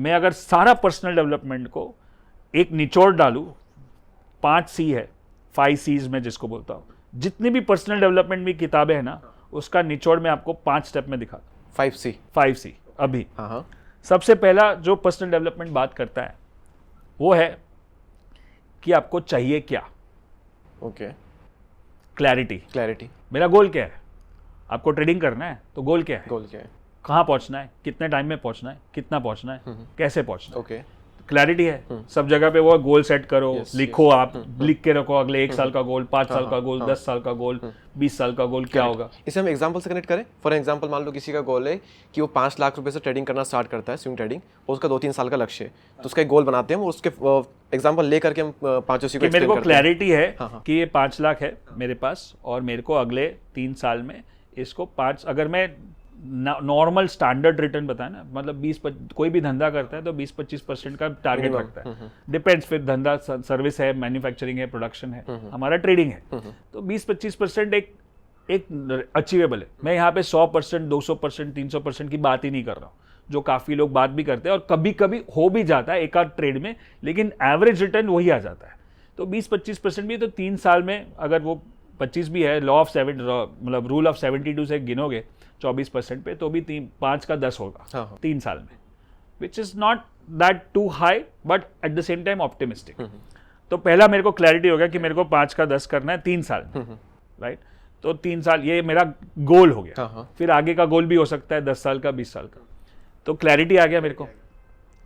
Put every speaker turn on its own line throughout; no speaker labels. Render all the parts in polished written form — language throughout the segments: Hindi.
मैं अगर सारा पर्सनल डेवलपमेंट को एक निचोड़ डालूं, 5 सी है, 5 सीज में जिसको बोलता हूँ, जितनी भी पर्सनल डेवलपमेंट की किताबें हैं ना, उसका निचोड़ मैं आपको 5 स्टेप में दिखाता हूँ। 5 सी अभी।
हाँ।
सबसे पहला जो पर्सनल डेवलपमेंट बात करता है वो है कि आपको चाहिए क्या।
ओके।
क्लैरिटी। मेरा गोल क्या है? आपको ट्रेडिंग करना है तो गोल क्या है? कहाँ पहुंचना है, कितने टाइम में पहुंचना है, कितना पहुंचना है, कैसे पहुंचना है।
ओके।
क्लैरिटी है। सब जगह पे वो गोल सेट करो, लिखो, आप लिख के रखो अगले 1 साल का गोल, 5 साल का गोल, 10 साल का गोल, 20 साल का गोल क्या होगा।
इसे हम एग्जांपल से कनेक्ट करें। फॉर एग्जांपल मान लो किसी का गोल है कि वो 5 लाख रुपए से ट्रेडिंग करना स्टार्ट करता है, स्विंग ट्रेडिंग, और उसका 2-3 साल का लक्ष्य है, तो उसका एक गोल बनाते हैं, उसके एग्जांपल ले करके हम 5 उसी को
मेरे को क्लैरिटी है
हाँ।
कि ये 5 लाख है मेरे पास और मेरे को अगले 3 साल में इसको 5, अगर मैं नॉर्मल स्टैंडर्ड रिटर्न बताए ना, मतलब 20, कोई भी धंधा करता है तो 20-25% का टारगेट रखता है। डिपेंड्स, फिर धंधा सर्विस है, मैन्युफैक्चरिंग है, प्रोडक्शन है, हमारा ट्रेडिंग है, तो 20-25% एक अचीवेबल है। मैं यहाँ पे 100%, 200%, 300% की बात ही नहीं कर रहा हूँ, जो काफ़ी लोग बात भी करते हैं और कभी कभी हो भी जाता है एक आध ट्रेड में, लेकिन एवरेज रिटर्न वही आ जाता है। तो 20-25% भी, तो 3 साल में अगर वो 25 भी है, लॉ ऑफ 7, मतलब रूल ऑफ 72 से गिनोगे 24% पे, तो भी 5 का 10 होगा 3 साल में, which is not that too high but at the same time optimistic. तो पहला मेरे को क्लैरिटी हो गया कि मेरे को 5 का 10 करना है 3 साल में, राइट। तो 3 साल ये मेरा गोल हो गया। फिर आगे का गोल भी हो सकता है 10 साल का, 20 साल का। तो क्लैरिटी आ गया मेरे को।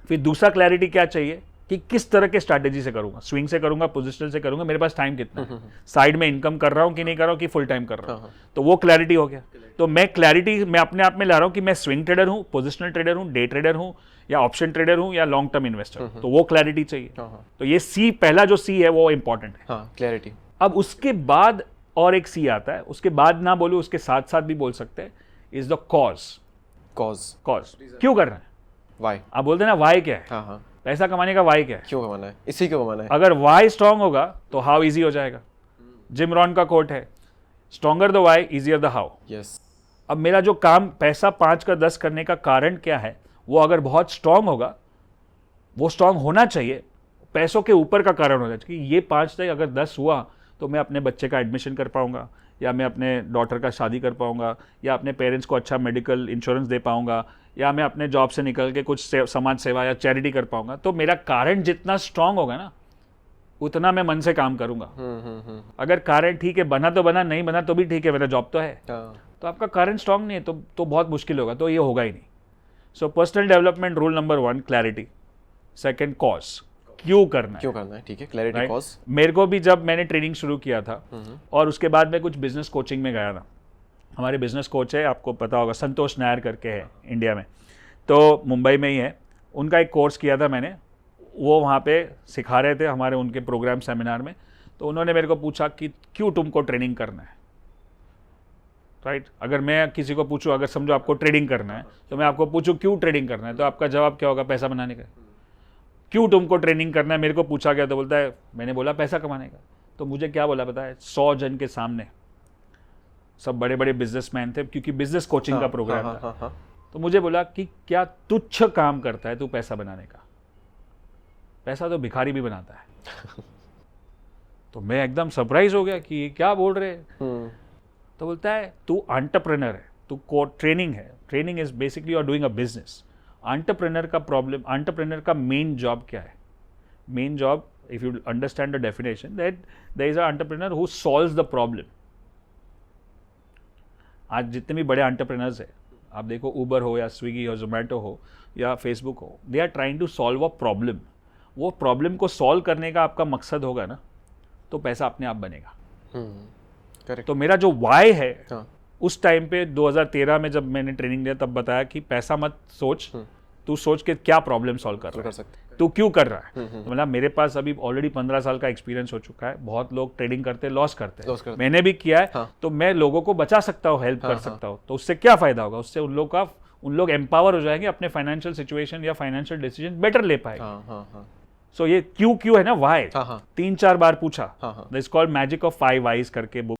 फिर दूसरा क्लैरिटी क्या चाहिए कि किस तरह के स्ट्रैटेजी से करूंगा, स्विंग से करूंगा, पोजिशनल से करूंगा, मेरे पास टाइम कितना है, साइड में इनकम कर रहा हूं कि नहीं कर रहा हूं, कि फुल टाइम कर रहा हूं, तो वो क्लैरिटी हो गया। तो मैं क्लैरिटी मैं अपने आप में ला रहा हूं कि मैं स्विंग ट्रेडर हूं, पोजिशनल ट्रेडर हूं, डे ट्रेडर हूं, या ऑप्शन ट्रेडर हूं, या लॉन्ग टर्म इन्वेस्टर, तो वो क्लैरिटी चाहिए। तो ये सी, पहला जो सी है वो इंपॉर्टेंट है,
क्लैरिटी।
अब उसके बाद और एक सी आता है, उसके बाद ना बोलूं, उसके साथ साथ भी बोल सकते हैं, इज द कॉज। क्यों कर रहे हैं,
वाई।
आप बोलते हैं ना वाई क्या है, पैसा कमाने का वाई क्या है,
क्यों कमाना है, इसी क्यों कमाना है।
अगर वाई स्ट्रांग होगा तो हाउ इजी हो जाएगा। जिम रॉन का कोट है, stronger the why, easier the how. अब मेरा जो काम पैसा 5 का 10 करने का कारण क्या है, वो अगर बहुत स्ट्रांग होगा, वो स्ट्रांग होना चाहिए, पैसों के ऊपर का कारण होना चाहिए कि ये 5 से अगर 10 हुआ तो मैं अपने बच्चे का एडमिशन कर पाऊंगा, या मैं अपने डॉटर का शादी कर पाऊंगा, या अपने पेरेंट्स को अच्छा मेडिकल इंश्योरेंस दे पाऊंगा, या मैं अपने जॉब से निकल के कुछ समाज सेवा या चैरिटी कर पाऊंगा। तो मेरा कारण जितना स्ट्रांग होगा ना, उतना मैं मन से काम करूंगा। अगर कारण ठीक है, बना तो बना, नहीं बना तो भी ठीक है, मेरा जॉब तो है। तो आपका कारण स्ट्रांग नहीं है तो बहुत मुश्किल होगा, तो ये होगा ही नहीं। So personal development rule number 1 clarity, second cause, क्यों करना है,
ठीक है, क्लैरिटी, कॉज।
मेरे को भी जब मैंने ट्रेनिंग शुरू किया था और उसके बाद मैं कुछ बिजनेस कोचिंग में गया था, हमारे बिजनेस कोच है, आपको पता होगा, संतोष नायर करके है इंडिया में, तो मुंबई में ही है, उनका एक कोर्स किया था मैंने, वो वहाँ पे सिखा रहे थे हमारे उनके प्रोग्राम सेमिनार में। तो उन्होंने मेरे को पूछा कि क्यों तुमको ट्रेनिंग करना है, राइट। अगर मैं किसी को पूछूं, अगर समझो आपको ट्रेडिंग करना है, तो मैं आपको पूछूं क्यों ट्रेडिंग करना है, तो आपका जवाब क्या होगा, पैसा बनाने का। क्यों तुमको ट्रेनिंग करना है, मेरे को पूछा गया तो बोलता है, मैंने बोला पैसा कमाने का। तो मुझे क्या बोला पता है, 100 जन के सामने, सब बड़े बड़े बिजनेसमैन थे, क्योंकि बिजनेस कोचिंग का प्रोग्राम था। तो मुझे बोला कि क्या तुच्छ काम करता है तू पैसा बनाने का, पैसा तो भिखारी भी बनाता है। तो मैं एकदम सरप्राइज हो गया कि ये क्या बोल रहे हैं। तो बोलता है तू एंटरप्रेन्योर है, तू ट्रेनिंग है, training is basically you are doing a business. Entrepreneur का प्रॉब्लम, एंटरप्रेन्योर का मेन जॉब क्या है, main job, if you understand the definition, that there is a entrepreneur who solves the problem. आज जितने भी बड़े एंटरप्रेन्योर्स है, आप देखो उबर हो या स्विगी हो, जोमेटो हो या फेसबुक हो, they are trying to solve a problem. वो प्रॉब्लम को सॉल्व करने का आपका मकसद होगा ना, तो पैसा अपने आप बनेगा।
करेक्ट।
तो मेरा जो वाई है, उस टाइम पे 2013 में जब मैंने ट्रेनिंग लिया, तब बताया कि पैसा मत सोच, तू सोच के क्या प्रॉब्लम सॉल्व कर रहा है, तू क्यों कर रहा है। मतलब मेरे पास अभी ऑलरेडी 15 साल का एक्सपीरियंस हो चुका है। बहुत लोग ट्रेडिंग करते लॉस करते हैं, मैंने भी किया है। तो मैं लोगों को बचा सकता हूँ, हेल्प कर सकता हूँ। तो उससे क्या फायदा होगा, उससे उन लोग एम्पावर हो जाएंगे, अपने फाइनेंशियल सिचुएशन या फाइनेंशियल डिसीजन बेटर ले पाएंगे। सो ये क्यों है ना, वाई 3-4 बार पूछा। This called magic of 5 wise करके बुक